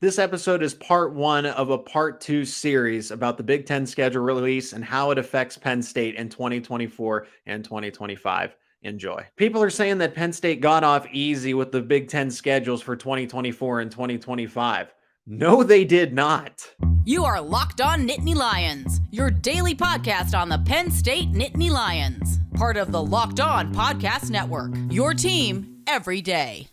This episode is part one of a part two series about the Big Ten schedule release and how it affects Penn State in 2024 and 2025. Enjoy. People are saying that Penn State got off easy with the Big Ten schedules for 2024 and 2025. No, they did not. You are Locked On Nittany Lions, your daily podcast on the Penn State Nittany Lions, part of the Locked On Podcast Network, your team every day.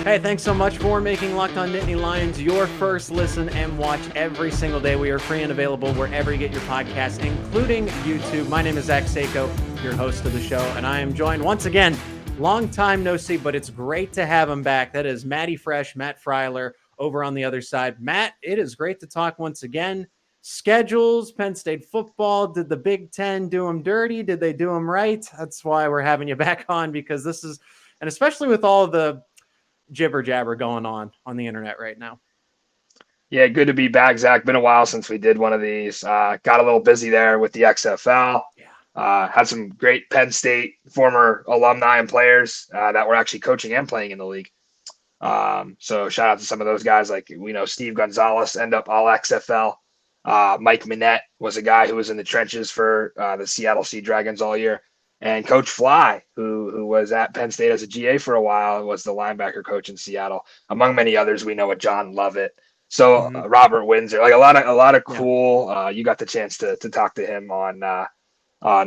Hey, thanks so much for making Locked On Nittany Lions your first listen and watch every single day. We are free and available wherever you get your podcasts, including YouTube. My name is Seyko, your host of the show, and I am joined once again, long time no see, but it's great to have him back. That is Matt Freiler over on the other side. Matt, it is great to talk once again. Schedules, Penn State football. Did the Big Ten do them dirty? Did they do them right? That's why we're having you back on, because this is, and especially with all the jibber jabber going on the internet right now. Yeah, good to be back, Zach. Been a while since we did one of these. Got a little busy there with the XFL. Had some great Penn State former alumni and players that were actually coaching and playing in the league. So shout out to some of those guys. Like, we know Steve Gonzalez ended up all XFL. Mike Minette was a guy who was in the trenches for the Seattle Sea Dragons all year. And Coach Fly, who was at Penn State as a GA for a while, was the linebacker coach in Seattle. Among many others, we know a John Lovett. So Robert Windsor, like a lot of cool. You got the chance to talk to him on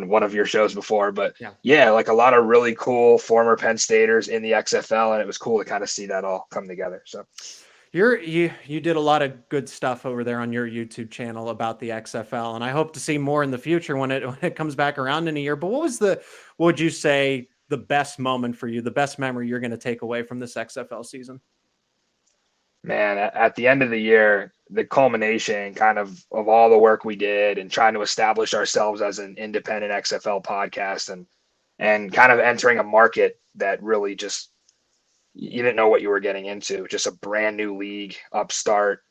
one of your shows before, but like a lot of really cool former Penn Staters in the XFL, and it was cool to kind of see that all come together. So. You did a lot of good stuff over there on your YouTube channel about the XFL, and I hope to see more in the future when it comes back around in a year. But what would you say the best moment for you, the best memory you're going to take away from this XFL season? Man, at the end of the year, the culmination kind of all the work we did and trying to establish ourselves as an independent XFL podcast and kind of entering a market that really just, you didn't know what you were getting into. Just a brand new league, upstart.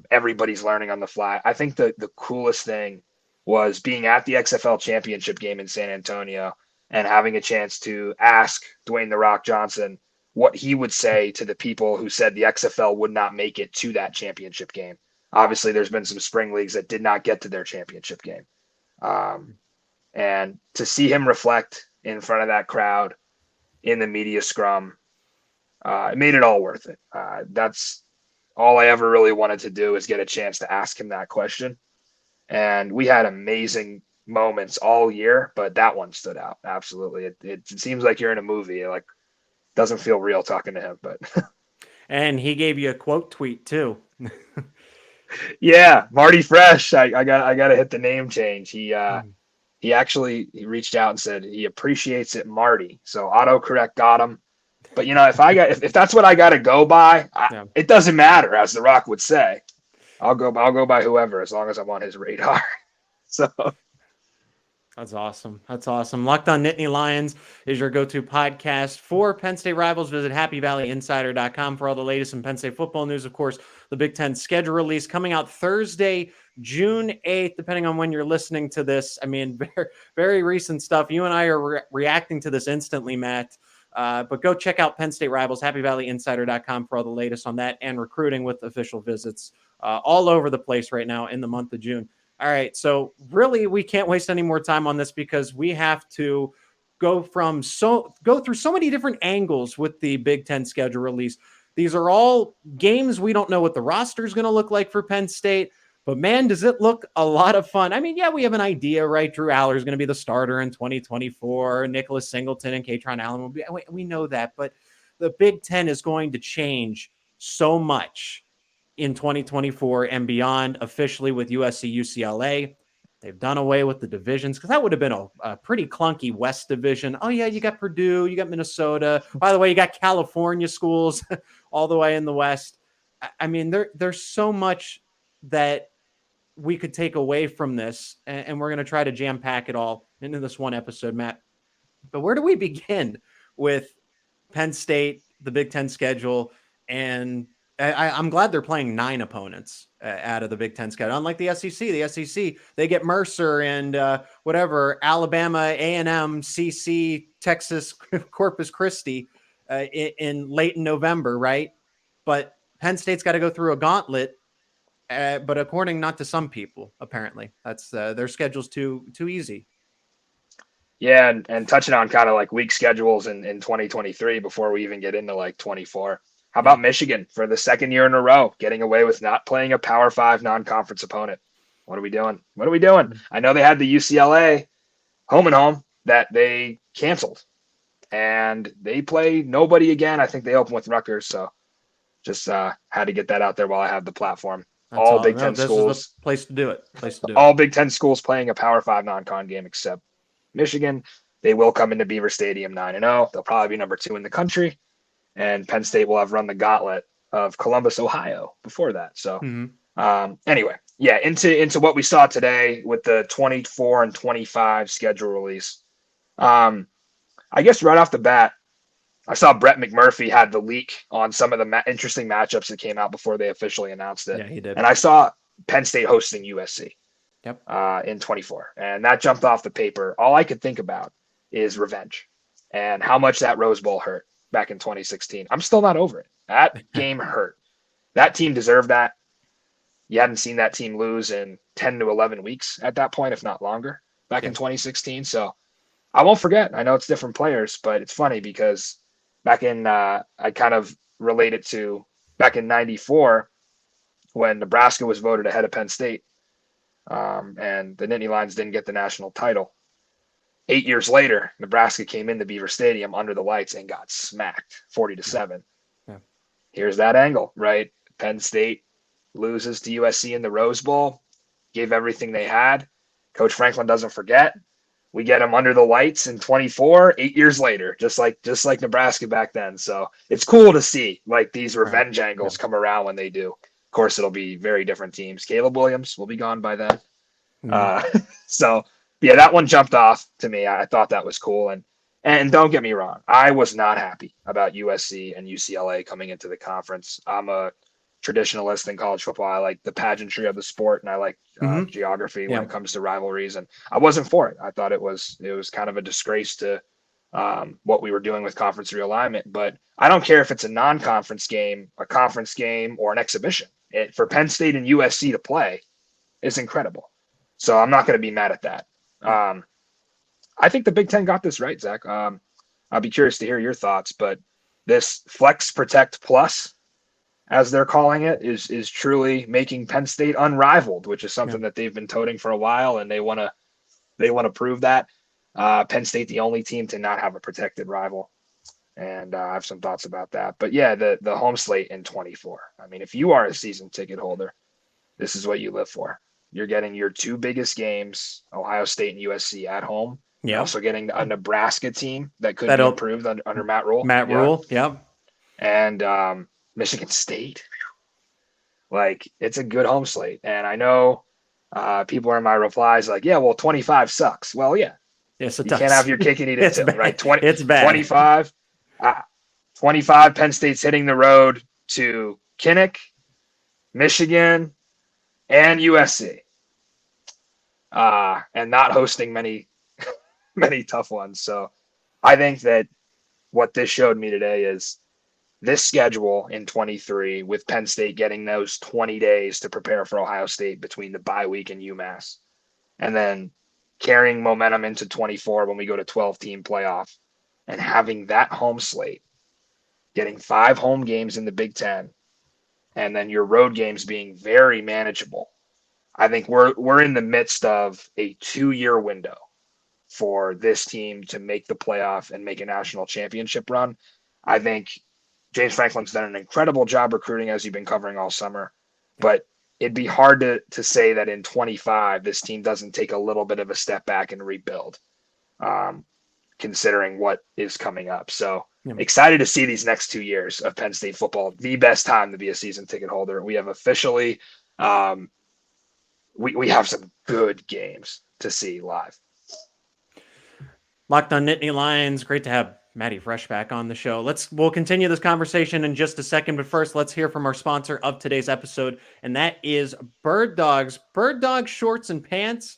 Everybody's learning on the fly. I think the coolest thing was being at the XFL championship game in San Antonio and having a chance to ask Dwayne "The Rock" Johnson what he would say to the people who said the XFL would not make it to that championship game. Obviously, there's been some spring leagues that did not get to their championship game. And to see him reflect in front of that crowd in the media scrum, it made it all worth it. That's all I ever really wanted to do, is get a chance to ask him that question. And we had amazing moments all year, but that one stood out. Absolutely. It seems like you're in a movie. Like, doesn't feel real talking to him, but. And he gave you a quote tweet too. Yeah. Marty Fresh. I got to hit the name change. He actually reached out and said he appreciates it, Marty. So autocorrect got him. But if that's what I got to go by, it doesn't matter, as The Rock would say. I'll go by whoever, as long as I'm on his radar. So that's awesome. Locked On Nittany Lions is your go-to podcast for Penn State rivals. Visit happyvalleyinsider.com for all the latest in Penn State football news. Of course, the Big Ten schedule release coming out Thursday, June 8th, depending on when you're listening to this. I mean, very, very recent stuff. You and I are reacting to this instantly, Matt. But go check out Penn State Rivals, happyvalleyinsider.com for all the latest on that and recruiting with official visits all over the place right now in the month of June. All right, so really we can't waste any more time on this, because we have to go through so many different angles with the Big Ten schedule release. These are all games we don't know what the roster is going to look like for Penn State. But, man, does it look a lot of fun. I mean, yeah, we have an idea, right? Drew Aller is going to be the starter in 2024. Nicholas Singleton and Katron Allen will be. We know that. But the Big Ten is going to change so much in 2024 and beyond, officially with USC, UCLA. They've done away with the divisions, because that would have been a pretty clunky West division. Oh, yeah, you got Purdue, you got Minnesota. By the way, you got California schools all the way in the West. I mean, there's so much that we could take away from this, and we're going to try to jam pack it all into this one episode, Matt. But where do we begin with Penn State, the Big Ten schedule? And I'm glad they're playing 9 opponents out of the Big Ten schedule. Unlike the SEC, they get Mercer and Alabama, A&M, CC, Texas, Corpus Christi in late November, right? but Penn State's got to go through a gauntlet. But according not to some people, apparently that's their schedule's too easy. Yeah, and touching on kind of like weak schedules in 2023 before we even get into like 24. How about Michigan for the second year in a row, getting away with not playing a Power 5 non-conference opponent? What are we doing? What are we doing? I know they had the UCLA home and home that they canceled, and they play nobody again. I think they open with Rutgers, so just had to get that out there while I have the platform. That's all Big Ten this schools. Is the place to do it. All Big Ten schools playing a Power 5 non-con game except Michigan. They will come into Beaver Stadium 9-0. They'll probably be number 2 in the country. And Penn State will have run the gauntlet of Columbus, Ohio before that. So anyway, yeah, into what we saw today with the 24 and 25 schedule release. I guess right off the bat, I saw Brett McMurphy had the leak on some of the interesting matchups that came out before they officially announced it. Yeah, he did. And I saw Penn State hosting USC in 24. And that jumped off the paper. All I could think about is revenge and how much that Rose Bowl hurt back in 2016. I'm still not over it. That game hurt. That team deserved that. You hadn't seen that team lose in 10 to 11 weeks at that point, if not longer, back in 2016. So I won't forget. I know it's different players, but it's funny because back in, I kind of relate it to back in 94 when Nebraska was voted ahead of Penn State and the Nittany Lions didn't get the national title. 8 years later, Nebraska came into Beaver Stadium under the lights and got smacked 40-7. Yeah. Here's that angle, right? Penn State loses to USC in the Rose Bowl, gave everything they had. Coach Franklin doesn't forget. We get them under the lights in 24, 8 years later, just like Nebraska back then. So it's cool to see like these revenge angles come around when they do. Of course, it'll be very different teams. Caleb Williams will be gone by then. So yeah, that one jumped off to me. I thought that was cool. And don't get me wrong, I was not happy about USC and UCLA coming into the conference. I'm a traditionalist in college football. I like the pageantry of the sport, and I like geography when it comes to rivalries. And I wasn't for it. I thought it was kind of a disgrace to what we were doing with conference realignment. But I don't care if it's a non-conference game, a conference game, or an exhibition. For Penn State and USC to play is incredible. So I'm not going to be mad at that. I think the Big Ten got this right, Zach. I'll be curious to hear your thoughts, but this Flex Protect Plus, as they're calling it, is truly making Penn State unrivaled, which is something that they've been toting for a while, and they want to prove that. Penn State, the only team to not have a protected rival, and I have some thoughts about that. But yeah, the home slate in 24. I mean, if you are a season ticket holder, this is what you live for. You're getting your 2 biggest games, Ohio State and USC at home. Yeah. You're also getting a Nebraska team that could be improved under Matt Rule. Rule, And Michigan State. Like, it's a good home slate. And I know people are in my replies like, yeah, well, 25 sucks. Well, yeah. Yes, it you does. Can't have your cake and eat it too, bad. right? It's bad. 25, Penn State's hitting the road to Kinnick, Michigan, and USC. And not hosting many tough ones. So I think that what this showed me today is this schedule in 23 with Penn State getting those 20 days to prepare for Ohio State between the bye week and UMass, and then carrying momentum into 24 when we go to 12-team playoff and having that home slate, getting 5 home games in the Big Ten, and then your road games being very manageable. I think we're in the midst of a 2-year window for this team to make the playoff and make a national championship run. I think James Franklin's done an incredible job recruiting, as you've been covering all summer, but it'd be hard to say that in 25, this team doesn't take a little bit of a step back and rebuild, considering what is coming up. So excited to see these next 2 years of Penn State football, the best time to be a season ticket holder. We have officially, we have some good games to see live. Locked on Nittany Lions. Great to have Matty Fresh back on the show. We'll continue this conversation in just a second, but first let's hear from our sponsor of today's episode, and that is Birddogs. Birddogs shorts and pants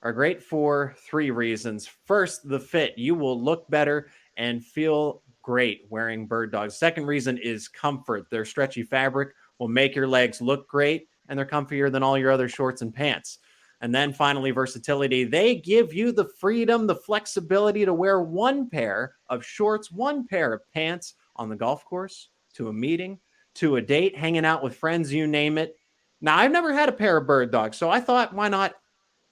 are great for 3 reasons. First, the fit. You will look better and feel great wearing Birddogs. Second reason is comfort. Their stretchy fabric will make your legs look great, and they're comfier than all your other shorts and pants. And then finally, versatility. They give you the freedom, the flexibility to wear one pair of shorts, one pair of pants on the golf course, to a meeting, to a date, hanging out with friends, you name it. Now, I've never had a pair of Birddogs, so I thought, why not?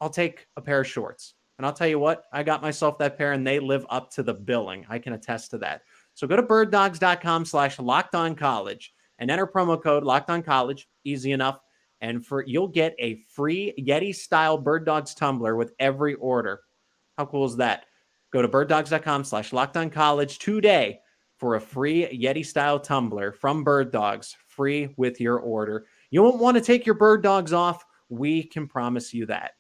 I'll take a pair of shorts. And I'll tell you what, I got myself that pair and they live up to the billing. I can attest to that. So go to birddogs.com/lockedoncollege and enter promo code lockedoncollege. Easy enough. And you'll get a free Yeti style Birddogs tumbler with every order. How cool is that? Go to birddogs.com/lockedoncollege today for a free Yeti style tumbler from Birddogs, free with your order. You won't want to take your Birddogs off. We can promise you that.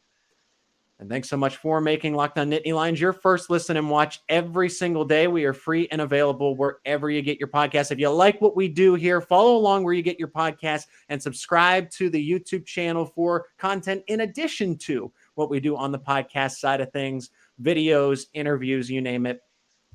And thanks so much for making Locked On Nittany Lions your first listen and watch every single day. We are free and available wherever you get your podcast. If you like what we do here, follow along where you get your podcast and subscribe to the YouTube channel for content in addition to what we do on the podcast side of things, videos, interviews, you name it.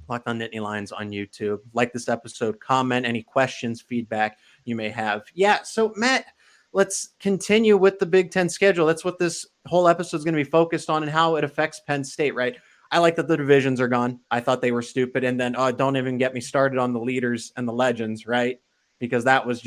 Locked On Nittany Lions on YouTube. Like this episode, comment any questions, feedback you may have. Yeah, so Matt, let's continue with the Big Ten schedule. That's what this whole episode is going to be focused on and how it affects Penn State, right? I like that the divisions are gone. I thought they were stupid. And then, don't even get me started on the leaders and the legends, right? Because that was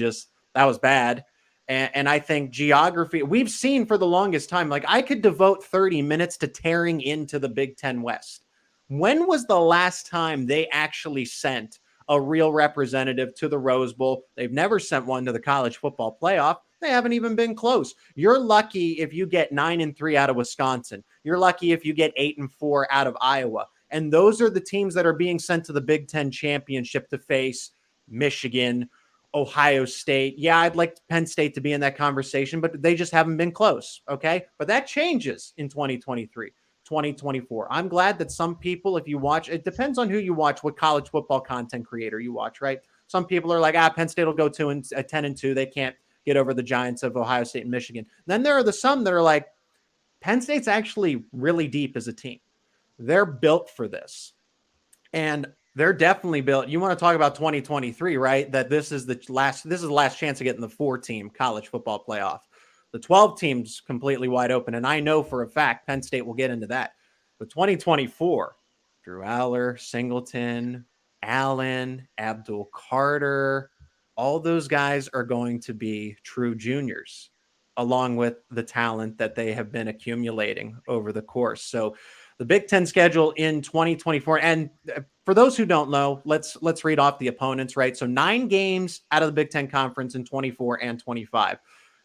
bad. And I think geography, we've seen for the longest time, like I could devote 30 minutes to tearing into the Big Ten West. When was the last time they actually sent a real representative to the Rose Bowl? They've never sent one to the college football playoff. They haven't even been close. You're lucky if you get 9-3 out of Wisconsin. You're lucky if you get 8-4 out of Iowa. And those are the teams that are being sent to the Big Ten championship to face Michigan, Ohio State. Yeah, I'd like Penn State to be in that conversation, but they just haven't been close. Okay. But that changes in 2023, 2024. I'm glad that some people, if you watch, it depends on who you watch, what college football content creator you watch, right? Some people are like, Penn State will go 10-2. They can't get over the giants of Ohio State and Michigan. Then there are some that are like, Penn State's actually really deep as a team. They're built for this. And they're definitely built. You want to talk about 2023, right? That this is the last chance to get in the 4-team college football playoff. The 12 teams completely wide open. And I know for a fact Penn State will get into that. But 2024, Drew Aller, Singleton, Allen, Abdul Carter, all those guys are going to be true juniors, along with the talent that they have been accumulating over the course. So the Big Ten schedule in 2024. And for those who don't know, let's read off the opponents, right? So 9 games out of the Big Ten Conference in 24 and 25.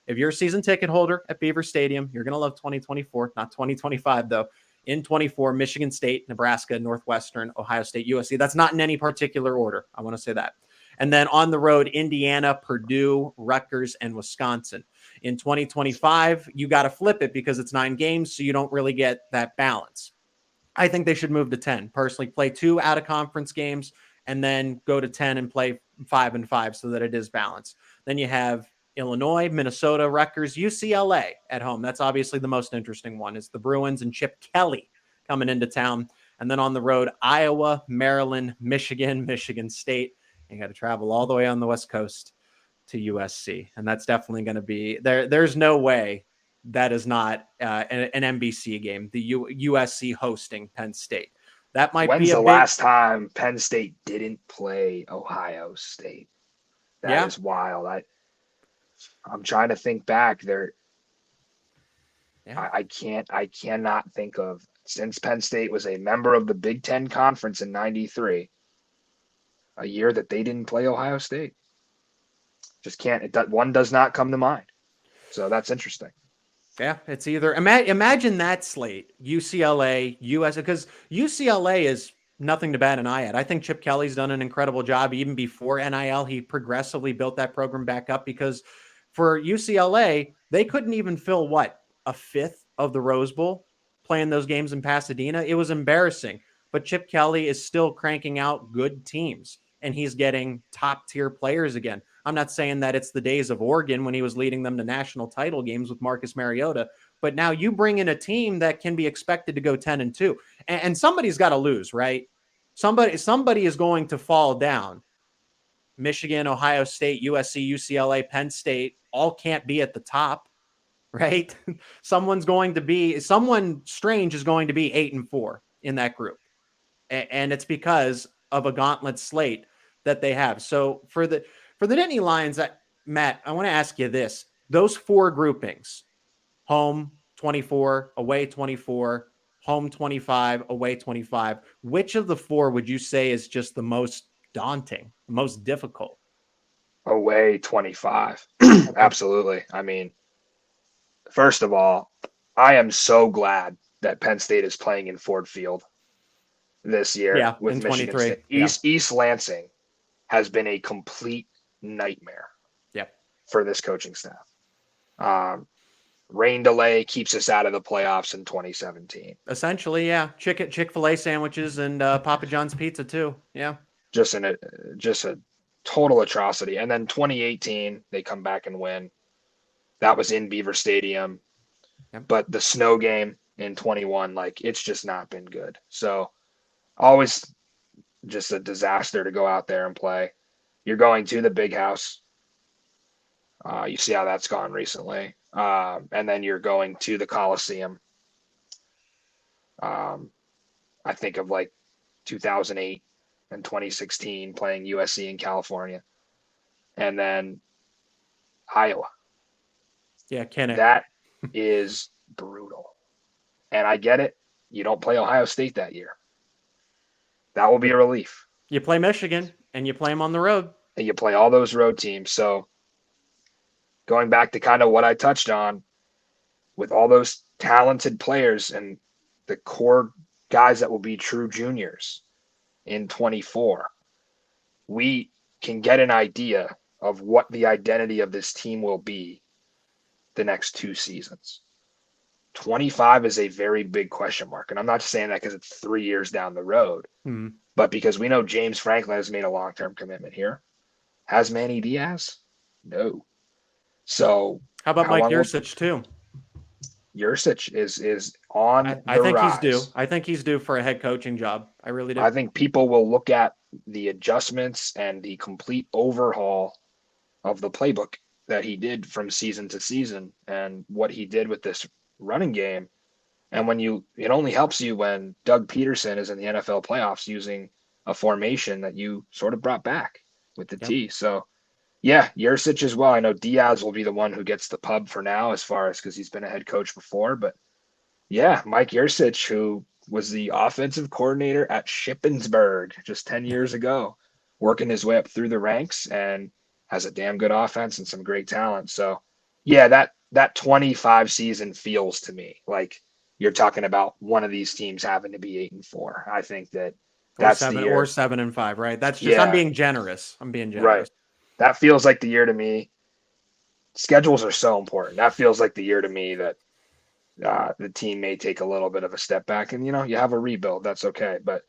If you're a season ticket holder at Beaver Stadium, you're going to love 2024, not 2025, though. In 24, Michigan State, Nebraska, Northwestern, Ohio State, USC. That's not in any particular order. I want to say that. And then on the road, Indiana, Purdue, Rutgers, and Wisconsin. In 2025, you got to flip it because it's 9 games, so you don't really get that balance. I think they should move to 10. Personally, play 2 out-of-conference games and then go to 10 and play 5-5 so that it is balanced. Then you have Illinois, Minnesota, Rutgers, UCLA at home. That's obviously the most interesting one. It's the Bruins and Chip Kelly coming into town. And then on the road, Iowa, Maryland, Michigan, Michigan State. You got to travel all the way on the West Coast to USC. And that's definitely going to be there. There's no way that is not an NBC game, the USC hosting Penn State. That might When's be the last time Penn State didn't play Ohio State? That is wild. I'm trying to think back there. Yeah. I cannot think of, since Penn State was a member of the Big Ten Conference in 93, a year that they didn't play Ohio State. Just can't. One does not come to mind. So that's interesting. Yeah, it's either imagine that slate, UCLA, US, because UCLA is nothing to bat an eye at. I think Chip Kelly's done an incredible job. Even before NIL, he progressively built that program back up, because for UCLA, they couldn't even fill a fifth of the Rose Bowl playing those games in Pasadena. It was embarrassing, but Chip Kelly is still cranking out good teams and he's getting top tier players again. I'm not saying that it's the days of Oregon when he was leading them to national title games with Marcus Mariota, but now you bring in a team that can be expected to go 10-2, and somebody's got to lose, right? Somebody is going to fall down. Michigan, Ohio State, USC, UCLA, Penn State all can't be at the top, right? Someone strange is going to be 8-4 in that group. And it's because of a gauntlet slate that they have. So for the Nittany Lions, Matt, I want to ask you this. Those 4 groupings, home 24, away 24, home 25, away 25, which of the 4 would you say is just the most daunting, the most difficult? Away 25. Absolutely. I mean, first of all, I am so glad that Penn State is playing in Ford Field this year with in Michigan 23. State. East Lansing has been a complete nightmare for this coaching staff. Rain delay keeps us out of the playoffs in 2017. Essentially, yeah. Chick-fil-A sandwiches and Papa John's pizza too. Yeah. Just a total atrocity. And then 2018, they come back and win. That was in Beaver Stadium. Yep. But the snow game in 21, like, it's just not been good. So always just a disaster to go out there and play. You're going to the Big House. You see how that's gone recently. And then you're going to the Coliseum. I think of like 2008 and 2016 playing USC in California. And then Iowa. Yeah, Kinnick. That is brutal. And I get it. You don't play Ohio State that year. That will be a relief. You play Michigan, and you play them on the road. And you play all those road teams. So going back to kind of what I touched on, with all those talented players and the core guys that will be true juniors in 24, we can get an idea of what the identity of this team will be the next 2 seasons. 25 is a very big question mark. And I'm not just saying that because it's 3 years down the road, but because we know James Franklin has made a long-term commitment here. Has Manny Diaz? No. So how about Mike Yurcich too? Yurcich is on I the think rise. He's due. I think he's due for a head coaching job. I really do. I think people will look at the adjustments and the complete overhaul of the playbook that he did from season to season and what he did with this running game. And it only helps you when Doug Peterson is in the NFL playoffs using a formation that you sort of brought back with the T. So yeah, Yurcich as well. I know Diaz will be the one who gets the pub for now as far as because he's been a head coach before. But yeah, Mike Yurcich, who was the offensive coordinator at Shippensburg just 10 years ago, working his way up through the ranks and has a damn good offense and some great talent. So yeah, that 25 season feels to me like you're talking about one of these teams having to be 8-4. I think that's the year. Or 7-5, right? That's just I'm being generous. Right. That feels like the year to me. Schedules are so important. That feels like the year to me that the team may take a little bit of a step back, and you have a rebuild. That's okay. But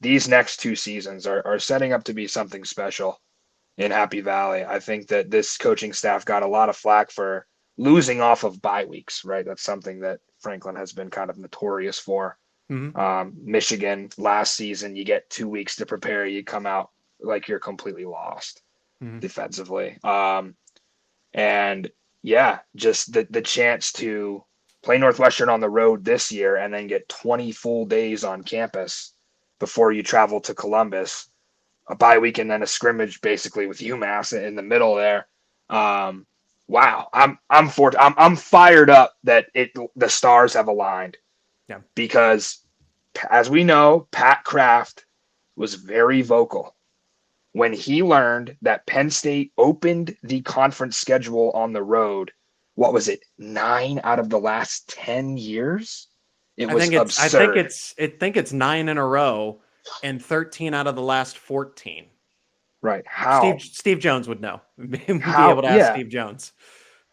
these next 2 seasons are setting up to be something special in Happy Valley. I think that this coaching staff got a lot of flack for losing off of bye weeks, right? That's something that Franklin has been kind of notorious for. Michigan last season, you get 2 weeks to prepare. You come out like you're completely lost defensively. And yeah, just the chance to play Northwestern on the road this year and then get 20 full days on campus before you travel to Columbus, a bye week and then a scrimmage basically with UMass in the middle there. Wow. I'm fired up that the stars have aligned. Yeah. Because as we know, Pat Kraft was very vocal when he learned that Penn State opened the conference schedule on the road. What was it? 9 out of the last 10 years? It was absurd. I think it's 9 in a row and 13 out of the last 14. Right. How? Steve Jones would know. Be able to ask Steve Jones.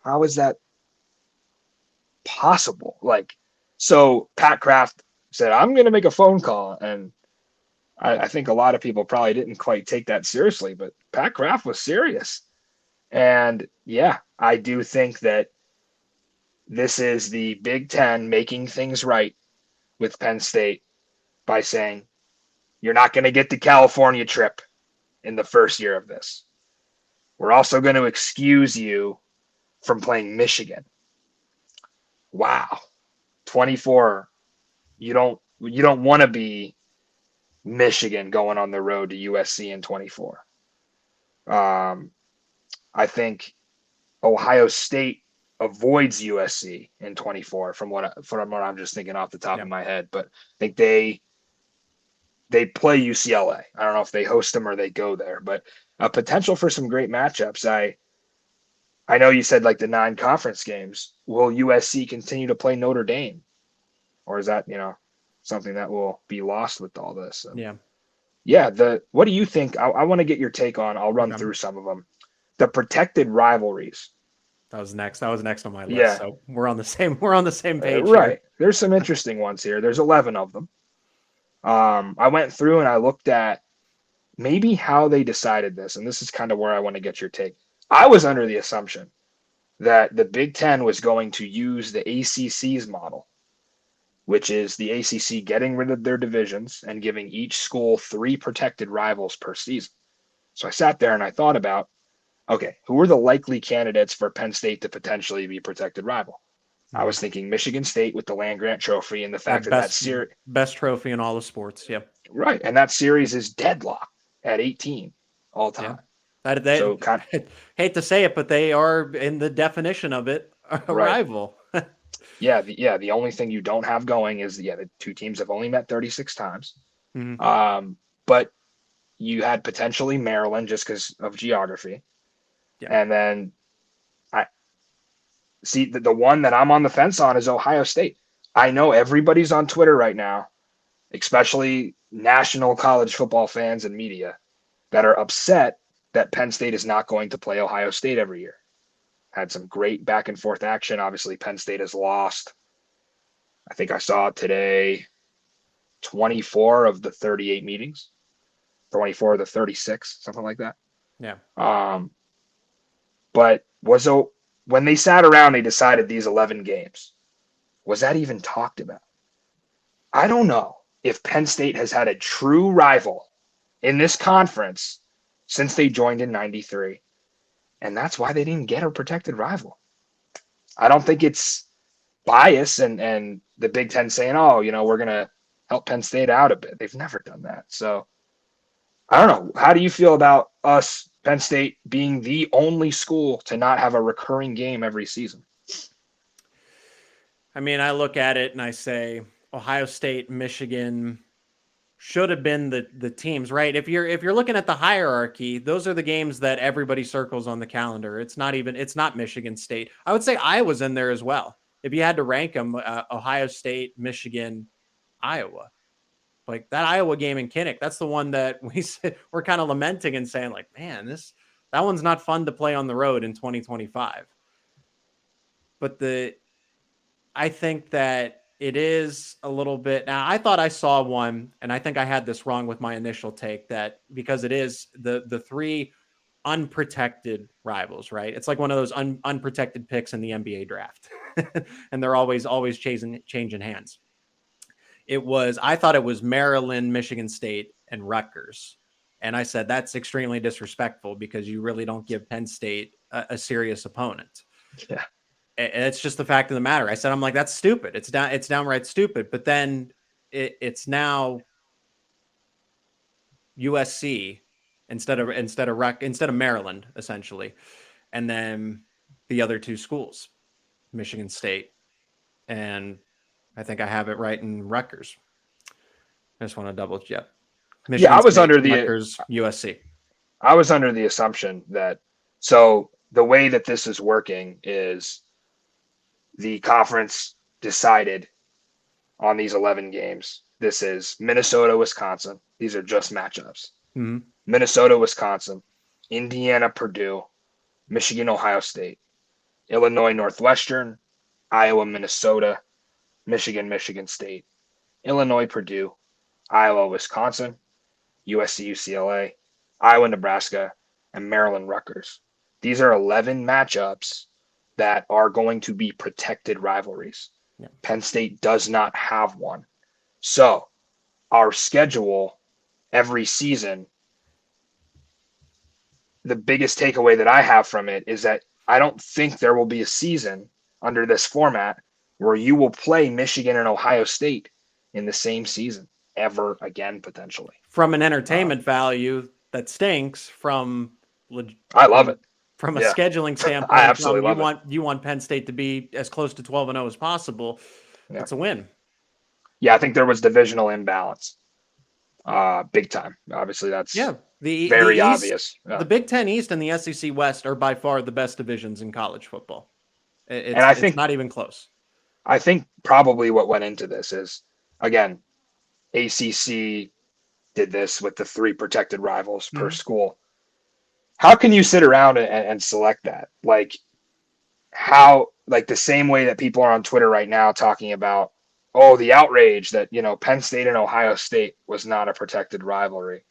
How is that possible? So Pat Kraft said, I'm going to make a phone call. And I think a lot of people probably didn't quite take that seriously, but Pat Kraft was serious. And yeah, I do think that this is the Big Ten making things right with Penn State by saying, You're not going to get the California trip in the first year of this. We're also going to excuse you from playing Michigan. Wow. 24. You don't want to be Michigan going on the road to USC in 24. I think Ohio State avoids USC in 24 from what I'm just thinking off the top of my head, but I think they play UCLA. I don't know if they host them or they go there, but a potential for some great matchups. I know you said like the 9 conference games. Will USC continue to play Notre Dame? Or is that, something that will be lost with all this? So, yeah. What do you think? I want to get your take on, I'll run through some of them. The protected rivalries. That was next on my list. Yeah. So we're on the same page. Right. Here. There's some interesting ones here. There's 11 of them. I went through and I looked at maybe how they decided this, and this is kind of where I want to get your take. I was under the assumption that the Big Ten was going to use the ACC's model, which is the ACC getting rid of their divisions and giving each school 3 protected rivals per season. So I sat there and I thought about, okay, who are the likely candidates for Penn State to potentially be protected rival? I was thinking Michigan State with the land-grant trophy and the fact that series, best trophy in all the sports. Yep. Right. And that series is deadlocked at 18 all time. Yeah. Hate to say it, but they are in the definition of it a rival. The only thing you don't have going is the 2 teams have only met 36 times. Mm-hmm. But you had potentially Maryland just because of geography. Yeah. And then I see the one that I'm on the fence on is Ohio State. I know everybody's on Twitter right now, especially national college football fans and media, that are upset that Penn State is not going to play Ohio State every year. Had some great back and forth action. Obviously, Penn State has lost. I think I saw today 24 of the 38 meetings, 24 of the 36, something like that. Yeah. But when they sat around, they decided these 11 games. Was that even talked about? I don't know if Penn State has had a true rival in this conference since they joined in 93. And that's why they didn't get a protected rival. I don't think it's bias and the Big Ten saying, we're going to help Penn State out a bit. They've never done that. So I don't know. How do you feel about us, Penn State, being the only school to not have a recurring game every season? I mean, I look at it and I say Ohio State, Michigan should have been the teams, right? If you're looking at the hierarchy, those are the games that everybody circles on the calendar. It's not Michigan State. I would say Iowa's in there as well. If you had to rank them, Ohio State, Michigan, Iowa. Like that Iowa game in Kinnick, that's the one that we're kind of lamenting and saying like, man, that one's not fun to play on the road in 2025. But I think that it is a little bit. Now, I thought I saw one, and I think I had this wrong with my initial take, that because it is the 3 unprotected rivals, right? It's like one of those unprotected picks in the NBA draft, and they're always changing hands. I thought it was Maryland, Michigan State, and Rutgers. And I said, that's extremely disrespectful because you really don't give Penn State a serious opponent. Yeah. It's just the fact of the matter. I said, I'm like, that's stupid. It's downright stupid. But then it's now USC instead of Maryland, essentially. And then the other 2 schools, Michigan State, and I think I have it right in Rutgers. I just want to double check. I was under the Rutgers, USC. I was under the assumption that the way that this is working is the conference decided on these 11 games. This is Minnesota, Wisconsin. These are just matchups. Mm-hmm. Minnesota, Wisconsin, Indiana, Purdue, Michigan, Ohio State, Illinois, Northwestern, Iowa, Minnesota, Michigan, Michigan State, Illinois, Purdue, Iowa, Wisconsin, USC, UCLA, Iowa, Nebraska, and Maryland, Rutgers. These are 11 matchups that are going to be protected rivalries. Yeah. Penn State does not have one. So our schedule every season, the biggest takeaway that I have from it is that I don't think there will be a season under this format where you will play Michigan and Ohio State in the same season ever again, potentially. From an entertainment value, that stinks. I love it. From a Yeah. scheduling standpoint. I absolutely love it. You want Penn State to be as close to 12-0 as possible. Yeah. It's a win. Yeah, I think there was divisional imbalance. Big time. Obviously, that's very obvious. Yeah. The Big Ten East and the SEC West are by far the best divisions in college football. It's not even close. I think probably what went into this is, again, ACC did this with the 3 protected rivals per school. How can you sit around and select that? Like the same way that people are on Twitter right now talking about, oh, the outrage that, Penn State and Ohio State was not a protected rivalry.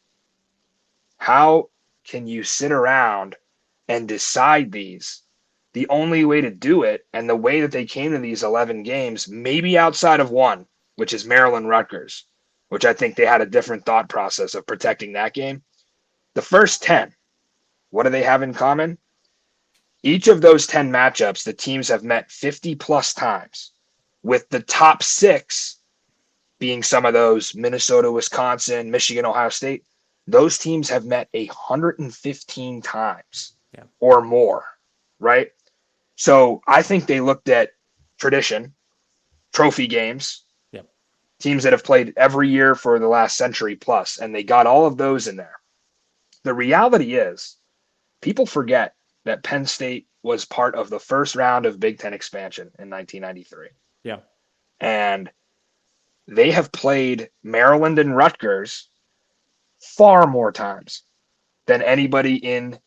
How can you sit around and decide these? The only way to do it, and the way that they came to these 11 games, maybe outside of one, which is Maryland Rutgers, which I think they had a different thought process of protecting that game. The first 10, what do they have in common? Each of those 10 matchups, the teams have met 50 plus times, with the top 6 being some of those Minnesota, Wisconsin, Michigan, Ohio State. Those teams have met 115 times or more, right? So I think they looked at tradition, trophy games, teams that have played every year for the last century plus, and they got all of those in there. The reality is, people forget that Penn State was part of the first round of Big Ten expansion in 1993. Yeah. And they have played Maryland and Rutgers far more times than anybody in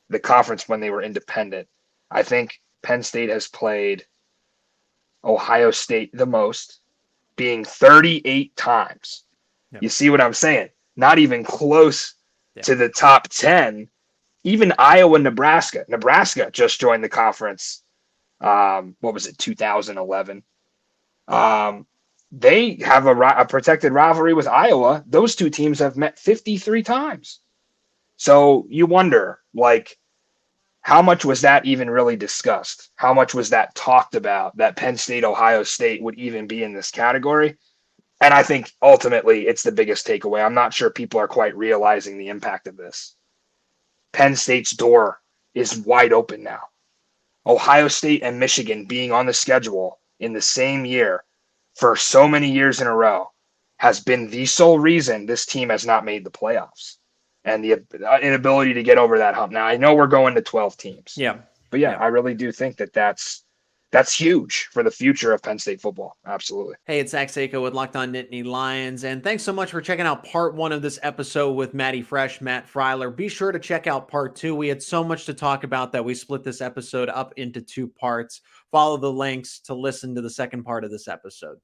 the conference when they were independent. I think Penn State has played Ohio State the most, being 38 times. You see what I'm saying? Not even close to the top 10. Even Iowa, Nebraska. Nebraska just joined the conference. 2011? They have a protected rivalry with Iowa. Those 2 teams have met 53 times. So you wonder, how much was that even really discussed? How much was that talked about, that Penn State, Ohio State would even be in this category? And I think ultimately it's the biggest takeaway. I'm not sure people are quite realizing the impact of this. Penn State's door is wide open now. Ohio State and Michigan being on the schedule in the same year for so many years in a row has been the sole reason this team has not made the playoffs, and the inability to get over that hump. Now, I know we're going to 12 teams. But I really do think that that's huge for the future of Penn State football. Absolutely. Hey, it's Zach Seyko with Locked On Nittany Lions, and thanks so much for checking out part 1 of this episode with Matty Fresh, Matt Freiler. Be sure to check out part 2. We had so much to talk about that we split this episode up into 2 parts. Follow the links to listen to the second part of this episode.